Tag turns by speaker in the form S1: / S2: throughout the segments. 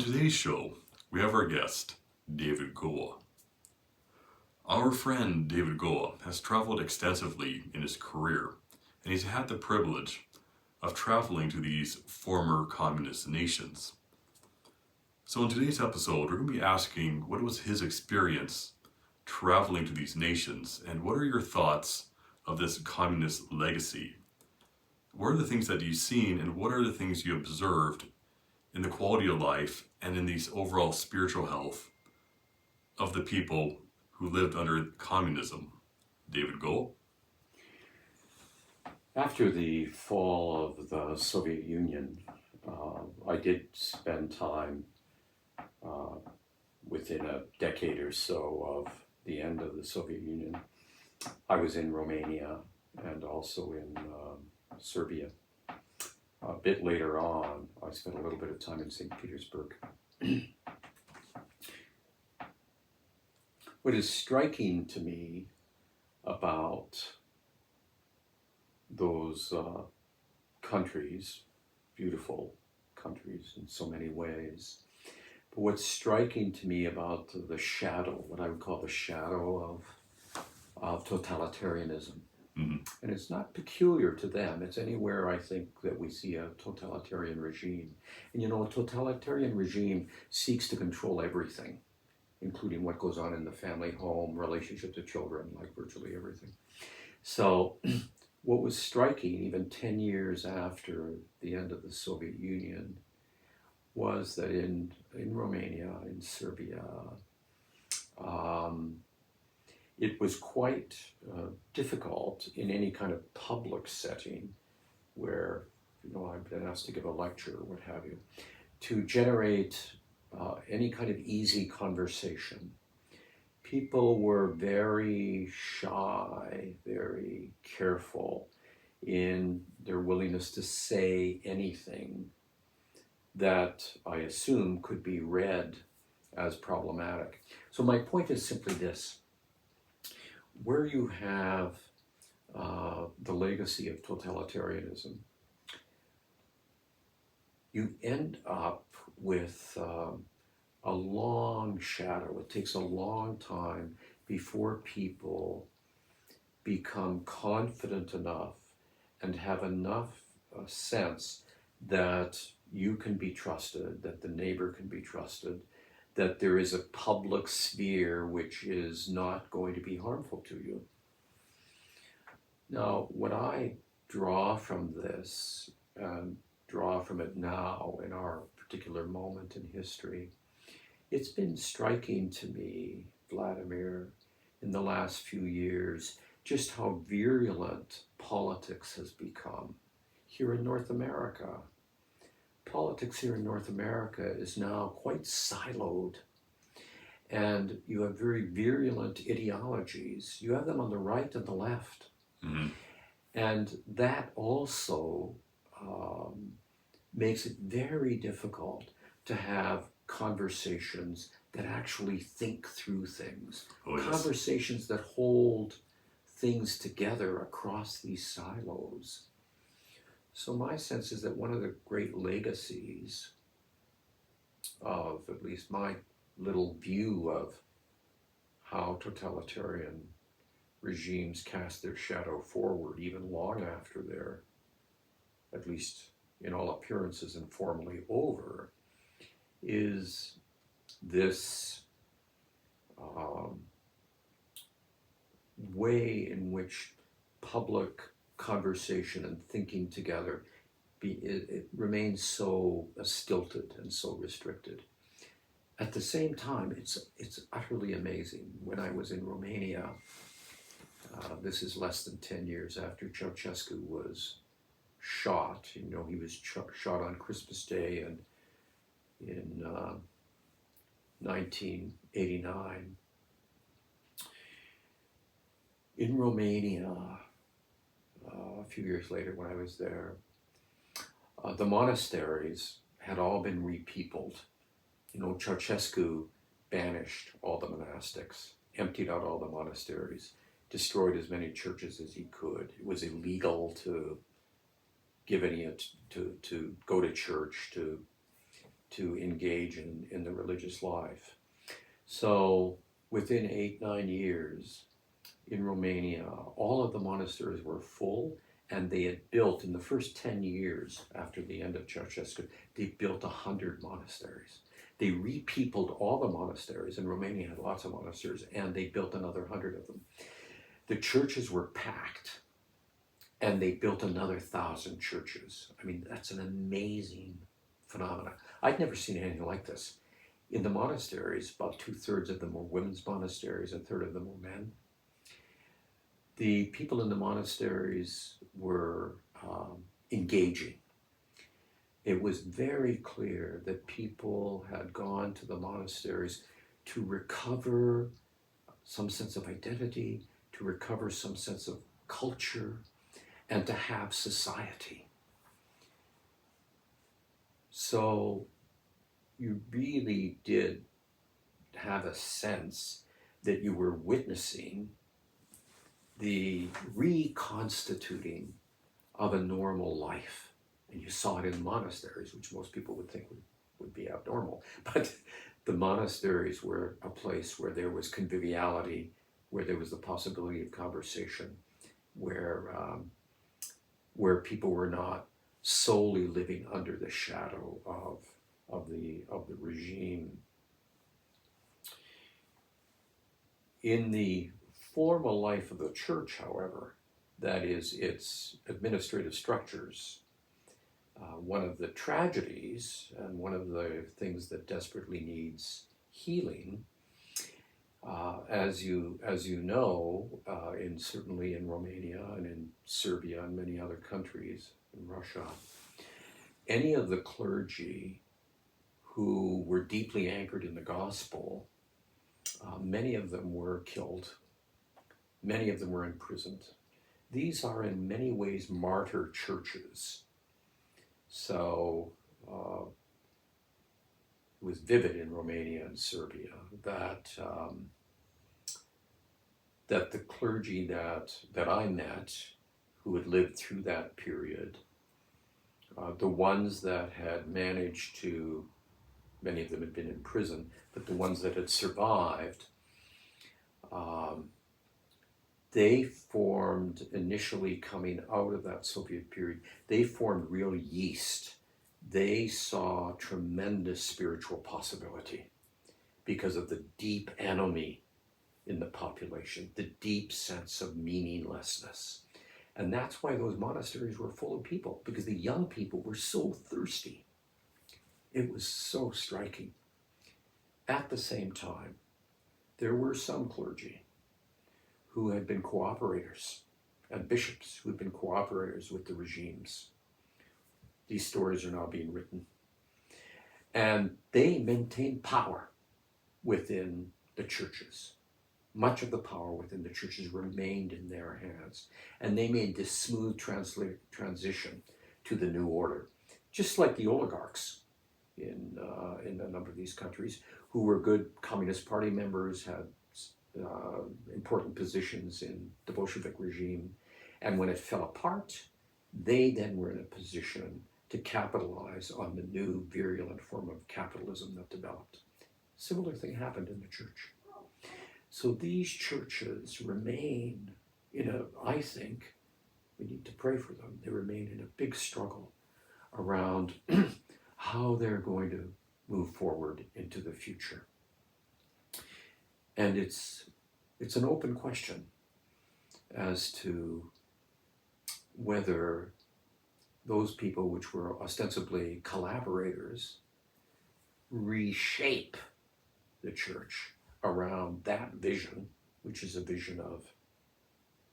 S1: today's show, we have our guest, David Goa. Our friend David Goa has traveled extensively in his career, and he's had the privilege of traveling to these former communist nations. So in today's episode, we're going to be asking what was his experience traveling to these nations, and what are your thoughts of this communist legacy? What are the things that you've seen, and what are the things you observed in the quality of life and in the overall spiritual health of the people who lived under communism? David Goal?
S2: After the fall of the Soviet Union, I did spend time within a decade or so of the end of the Soviet Union. I was in Romania and also in Serbia. A bit later on, I spent a little bit of time in St. Petersburg. What is striking to me about those countries, beautiful countries in so many ways, but what's striking to me about the shadow, what I would call the shadow of totalitarianism, and it's not peculiar to them. It's anywhere, I think, that we see a totalitarian regime. And a totalitarian regime seeks to control everything, including what goes on in the family home, relationship to children, like virtually everything. So what was striking, even 10 years after the end of the Soviet Union, was that in Romania, in Serbia, it was quite difficult in any kind of public setting where, I've been asked to give a lecture or what have you, to generate any kind of easy conversation. People were very shy, very careful in their willingness to say anything that I assume could be read as problematic. So my point is simply this. Where you have the legacy of totalitarianism, you end up with a long shadow. It takes a long time before people become confident enough and have enough sense that you can be trusted, that the neighbor can be trusted, that there is a public sphere which is not going to be harmful to you. Now, what I draw from this, and draw from it now in our particular moment in history, it's been striking to me, Vladimir, in the last few years, just how virulent politics has become here in North America. Politics here in North America is now quite siloed, and you have very virulent ideologies. You have them on the right and the left. Mm-hmm. And that also makes it very difficult to have conversations that actually think through things. Oh, yes. Conversations that hold things together across these silos. So my sense is that one of the great legacies of at least my little view of how totalitarian regimes cast their shadow forward even long after they're, at least in all appearances, informally over, is this way in which public conversation and thinking together it remains so stilted and so restricted. At the same time, it's utterly amazing. When I was in Romania, this is less than 10 years after Ceausescu was shot. He was shot on Christmas Day and in 1989. In Romania, a few years later when I was there, the monasteries had all been repeopled. Ceausescu banished all the monastics, emptied out all the monasteries, destroyed as many churches as he could. It was illegal to give any, to go to church, to to engage in the religious life. So within 8-9 years in Romania, all of the monasteries were full, and they had built, in the first 10 years after the end of Ceausescu, they built 100 monasteries. They repeopled all the monasteries, and Romania had lots of monasteries, and they built another 100 of them. The churches were packed, and they built another 1,000 churches. I mean, that's an amazing phenomenon. I'd never seen anything like this. In the monasteries, about 2/3 of them were women's monasteries, 1/3 of them were men. The people in the monasteries were engaging. It was very clear that people had gone to the monasteries to recover some sense of identity, to recover some sense of culture, and to have society. So you really did have a sense that you were witnessing the reconstituting of a normal life. And you saw it in monasteries, which most people would think would be abnormal. But the monasteries were a place where there was conviviality, where there was the possibility of conversation, where people were not solely living under the shadow of the regime. In the formal life of the church, however, that is, its administrative structures, one of the tragedies and one of the things that desperately needs healing, as you know, certainly in Romania and in Serbia and many other countries, in Russia, any of the clergy who were deeply anchored in the gospel, many of them were killed. Many of them were imprisoned. These are in many ways martyr churches. So it was vivid in Romania and Serbia that the clergy that I met, who had lived through that period, the ones that had managed to, many of them had been in prison, but the ones that had survived, they formed, initially coming out of that Soviet period, they formed real yeast. They saw tremendous spiritual possibility because of the deep enemy in the population, the deep sense of meaninglessness. And that's why those monasteries were full of people, because the young people were so thirsty. It was so striking. At the same time, there were some clergy who had been cooperators, and bishops who had been cooperators with the regimes. These stories are now being written. And they maintained power within the churches. Much of the power within the churches remained in their hands. And they made this smooth transition to the new order. Just like the oligarchs in a number of these countries, who were good Communist Party members, had important positions in the Bolshevik regime, and when it fell apart, they then were in a position to capitalize on the new virulent form of capitalism that developed. Similar thing happened in the church. So these churches remain I think we need to pray for them. They remain in a big struggle around how they're going to move forward into the future. And it's an open question as to whether those people, which were ostensibly collaborators, reshape the church around that vision, which is a vision of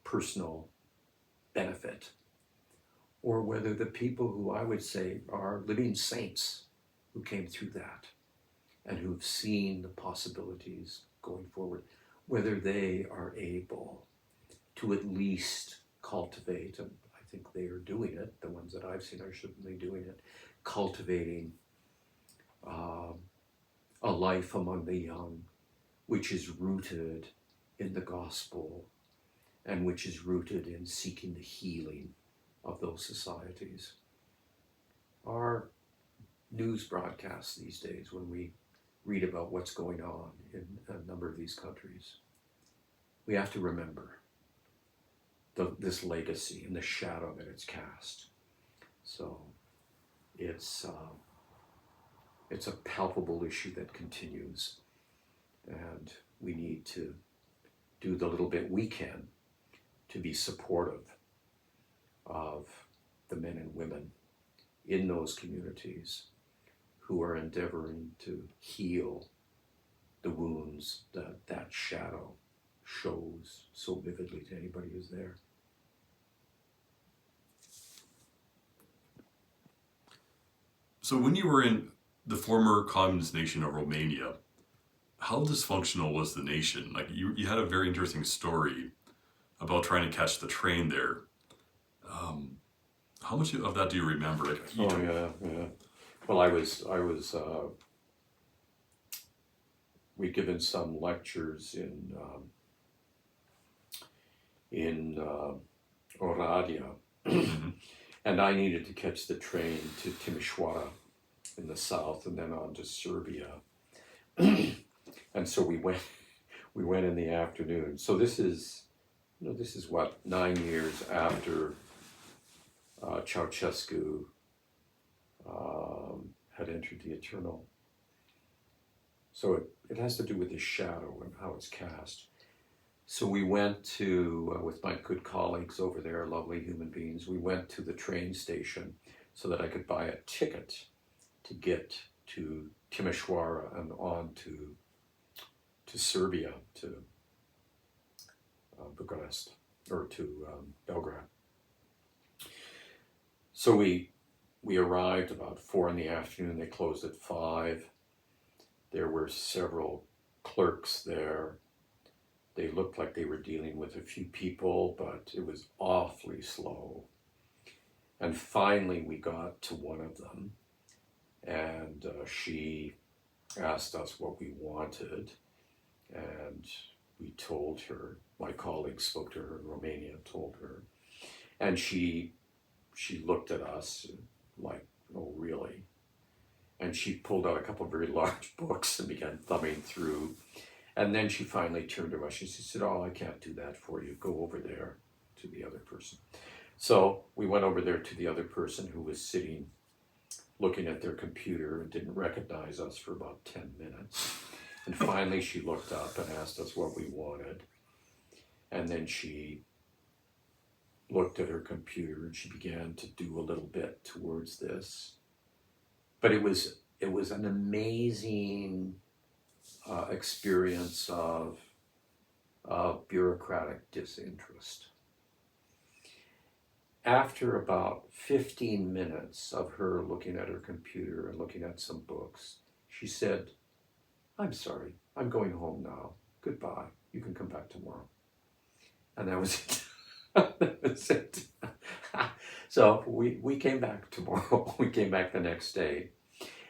S2: personal benefit, or whether the people who I would say are living saints who came through that and who've seen the possibilities going forward, whether they are able to at least cultivate, and I think they are doing it, the ones that I've seen are certainly doing it, cultivating a life among the young, which is rooted in the gospel and which is rooted in seeking the healing of those societies. Our news broadcasts these days, when we read about what's going on in a number of these countries, we have to remember this legacy and the shadow that it's cast. So it's a palpable issue that continues, and we need to do the little bit we can to be supportive of the men and women in those communities who are endeavoring to heal the wounds that that shadow shows so vividly to anybody who's there.
S1: So when you were in the former communist nation of Romania, how dysfunctional was the nation? Like you had a very interesting story about trying to catch the train there. How much of that do you remember?
S2: Yeah. Well, I was. We'd given some lectures in Oradea, and I needed to catch the train to Timișoara in the south, and then on to Serbia. And so we went in the afternoon. So this is what, 9 years after Ceausescu had entered the eternal. So it has to do with the shadow and how it's cast. So we went to, with my good colleagues over there, lovely human beings, we went to the train station so that I could buy a ticket to get to Timișoara and on to Serbia, to Bucharest, or to Belgrade. So we arrived about 4 in the afternoon. They closed at 5. There were several clerks there. They looked like they were dealing with a few people, but it was awfully slow. And finally we got to one of them, and she asked us what we wanted, and we told her. My colleague spoke to her in Romania, told her, and she looked at us like, oh, really? And she pulled out a couple of very large books and began thumbing through. And then she finally turned to us. She said, oh, I can't do that for you. Go over there to the other person. So we went over there to the other person, who was sitting looking at their computer and didn't recognize us for about 10 minutes. And finally she looked up and asked us what we wanted. And then she looked at her computer and she began to do a little bit towards this. But it was an amazing experience of bureaucratic disinterest. After about 15 minutes of her looking at her computer and looking at some books, she said, I'm sorry, I'm going home now. Goodbye. You can come back tomorrow. And that was it. That was it. So we came back tomorrow. We came back the next day.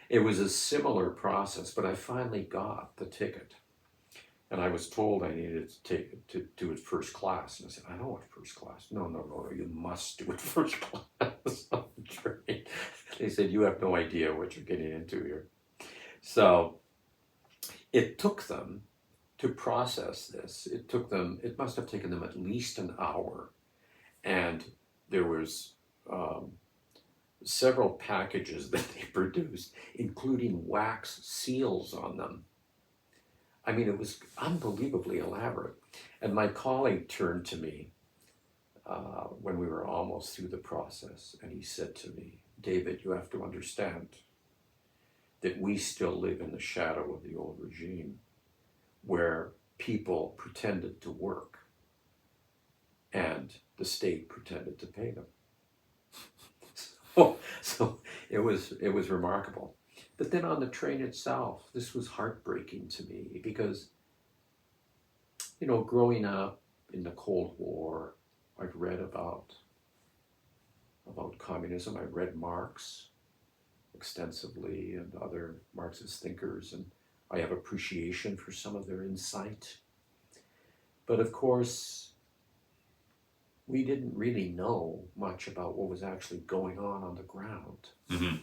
S2: It was a similar process, but I finally got the ticket. And I was told I needed to do it first class. And I said, I don't want first class. No, you must do it first class on the train. They said, you have no idea what you're getting into here. So it took them to process this. It must have taken them at least an hour. And there was several packages that they produced, including wax seals on them. I mean, it was unbelievably elaborate. And my colleague turned to me when we were almost through the process, and he said to me, David, you have to understand that we still live in the shadow of the old regime, where people pretended to work and the state pretended to pay them. So it was remarkable. But then on the train itself, this was heartbreaking to me because, growing up in the Cold War, I've read about communism. I read Marx extensively and other Marxist thinkers, and I have appreciation for some of their insight. But of course, we didn't really know much about what was actually going on the ground.
S1: Mm-hmm.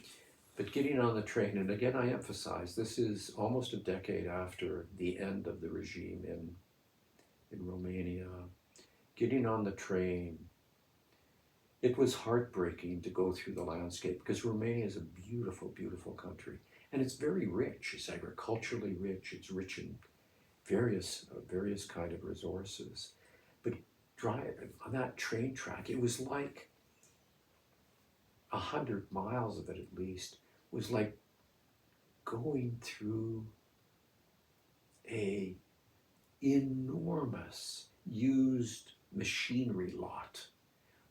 S2: But getting on the train, and again, I emphasize this is almost a decade after the end of the regime in Romania. Getting on the train, it was heartbreaking to go through the landscape because Romania is a beautiful, beautiful country. And it's very rich. It's agriculturally rich. It's rich in various kind of resources. But driving on that train track, it was like 100 miles of it at least was like going through a enormous used machinery lot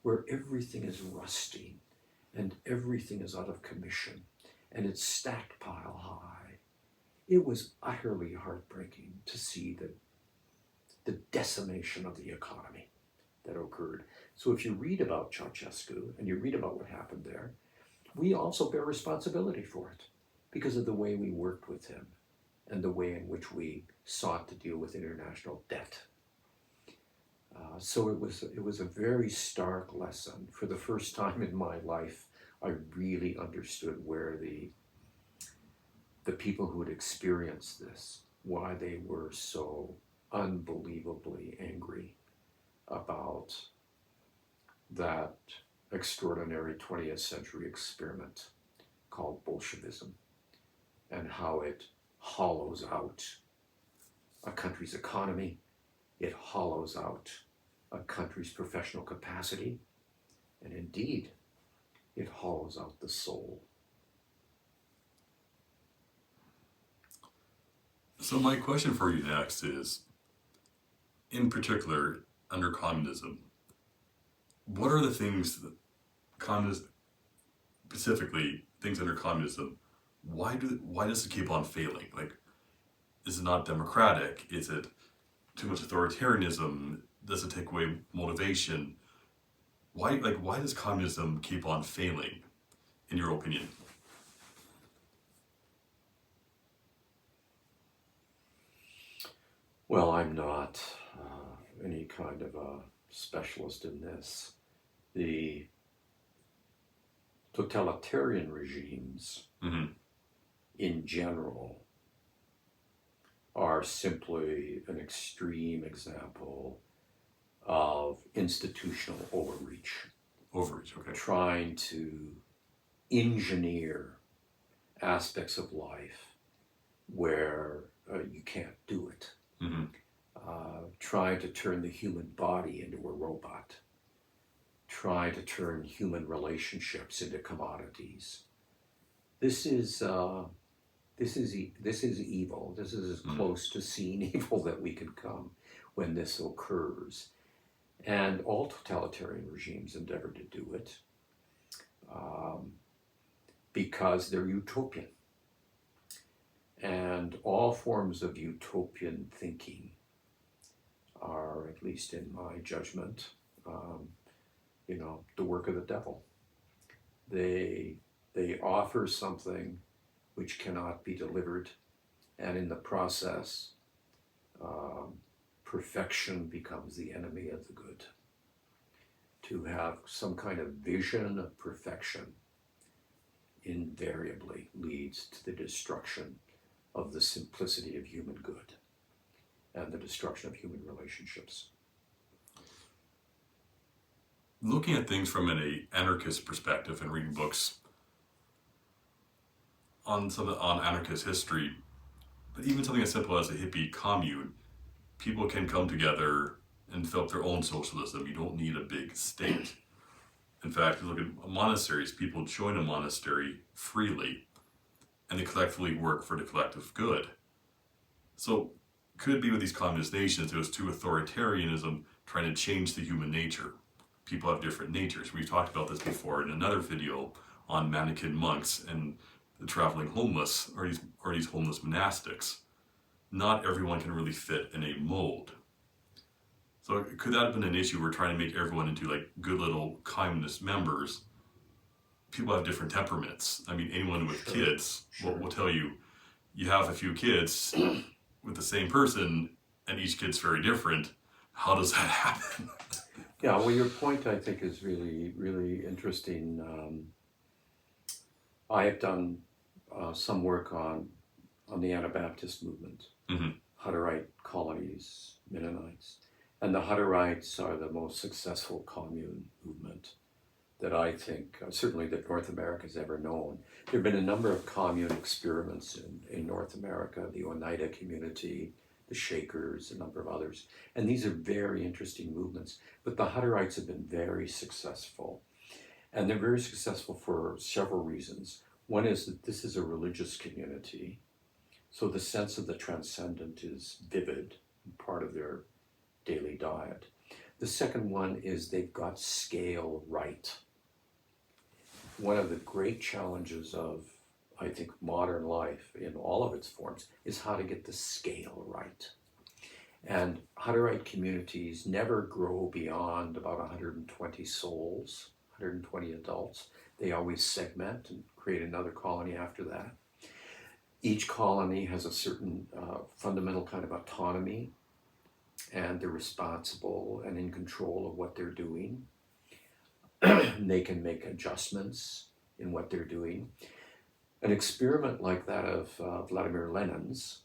S2: where everything is rusting and everything is out of commission and it's stacked pile high. It was utterly heartbreaking to see the decimation of the economy that occurred. So if you read about Ceausescu and you read about what happened there, we also bear responsibility for it because of the way we worked with him and the way in which we sought to deal with international debt. So it was a very stark lesson. For the first time in my life, I really understood where the people who had experienced this, why they were so unbelievably angry about that extraordinary 20th century experiment called Bolshevism and how it hollows out a country's economy, it hollows out a country's professional capacity, and indeed, it hollows out the soul.
S1: So my question for you next is, in particular, under communism, what are the things that communism, specifically things under communism, why does it keep on failing? Like, is it not democratic? Is it too much authoritarianism? Does it take away motivation? Why does communism keep on failing, in your opinion?
S2: Well, I'm not any kind of a specialist in this. The totalitarian regimes
S1: Mm-hmm.
S2: in general are simply an extreme example of institutional overreach.
S1: Overreach, okay.
S2: Trying to engineer aspects of life where you can't do it.
S1: Mm-hmm.
S2: Trying to turn the human body into a robot. Trying to turn human relationships into commodities. This is evil. This is as close to seeing evil that we can come when this occurs. And all totalitarian regimes endeavor to do it because they're utopian. And all forms of utopian thinking are, at least in my judgment, the work of the devil. They offer something which cannot be delivered, and in the process, perfection becomes the enemy of the good. To have some kind of vision of perfection invariably leads to the destruction of the simplicity of human good and the destruction of human relationships.
S1: Looking at things from an anarchist perspective and reading books on anarchist history, but even something as simple as a hippie commune, people can come together and develop their own socialism. You don't need a big state. In fact, you look at monasteries, people join a monastery freely and they collectively work for the collective good. So could it be with these communist nations, it was too authoritarianism trying to change the human nature? People have different natures. We've talked about this before in another video on mannequin monks and the traveling homeless, or these homeless monastics. Not everyone can really fit in a mold. So could that have been an issue? We're trying to make everyone into like good little communist members. People have different temperaments. I mean, anyone with kids will tell you, you have a few kids with the same person and each kid's very different. How does that happen?
S2: Yeah, well, your point, I think, is really, really interesting. I have done some work on the Anabaptist movement,
S1: Hmm.
S2: Hutterite colonies, Mennonites. And the Hutterites are the most successful commune movement that I think, certainly that North America has ever known. There have been a number of commune experiments in North America, the Oneida community, the Shakers, a number of others. And these are very interesting movements. But the Hutterites have been very successful. And they're very successful for several reasons. One is that this is a religious community, so the sense of the transcendent is vivid, part of their daily diet. The second one is they've got scale right. One of the great challenges of, I think, modern life in all of its forms is how to get the scale right. And Hutterite communities never grow beyond about 120 souls, 120 adults. They always segment and create another colony after that. Each colony has a certain fundamental kind of autonomy, and they're responsible and in control of what they're doing. They can make adjustments in what they're doing. An experiment like that of Vladimir Lenin's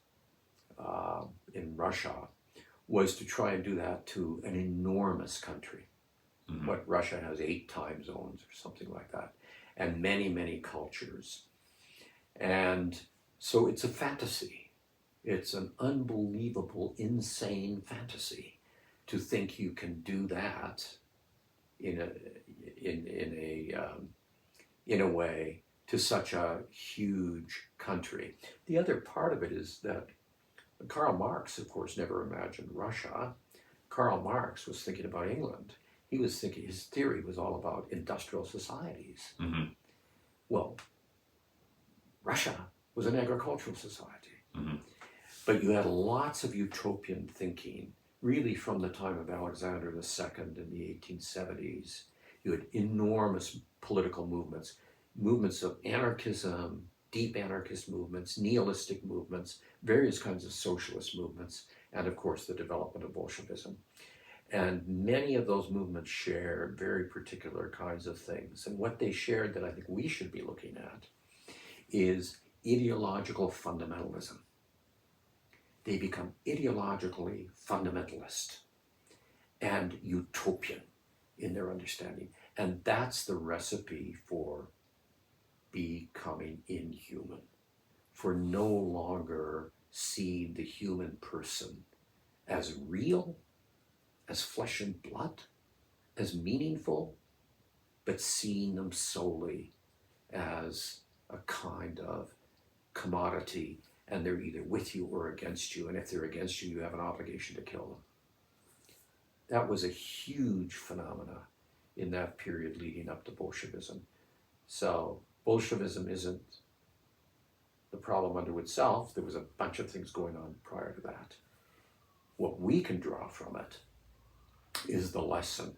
S2: in Russia was to try and do that to an enormous country.
S1: Hmm.
S2: What Russia has 8 time zones or something like that, and many, many cultures. And so it's a fantasy. It's an unbelievable, insane fantasy to think you can do that in a way to such a huge country. The other part of it is that Karl Marx, of course, never imagined Russia. Karl Marx was thinking about England. He was thinking, his theory was all about industrial societies.
S1: Hmm.
S2: Well, Russia was an agricultural society.
S1: Hmm.
S2: But you had lots of utopian thinking, really from the time of Alexander II in the 1870s. You had enormous political movements, movements of anarchism, deep anarchist movements, nihilistic movements, various kinds of socialist movements, and of course the development of Bolshevism. And many of those movements shared very particular kinds of things. And what they shared that I think we should be looking at is ideological fundamentalism. They become ideologically fundamentalist and utopian in their understanding. And that's the recipe for becoming inhuman, for no longer seeing the human person as real, as flesh and blood, as meaningful, but seeing them solely as a kind of commodity, and they're either with you or against you, and if they're against you, you have an obligation to kill them. That was a huge phenomena in that period leading up to Bolshevism. So Bolshevism isn't the problem unto itself. There was a bunch of things going on prior to that. What we can draw from it is the lesson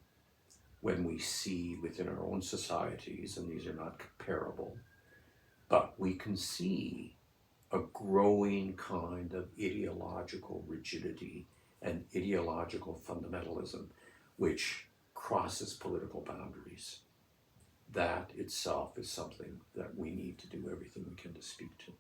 S2: when we see within our own societies, and these are not comparable, but we can see a growing kind of ideological rigidity and ideological fundamentalism which crosses political boundaries. That itself is something that we need to do everything we can to speak to.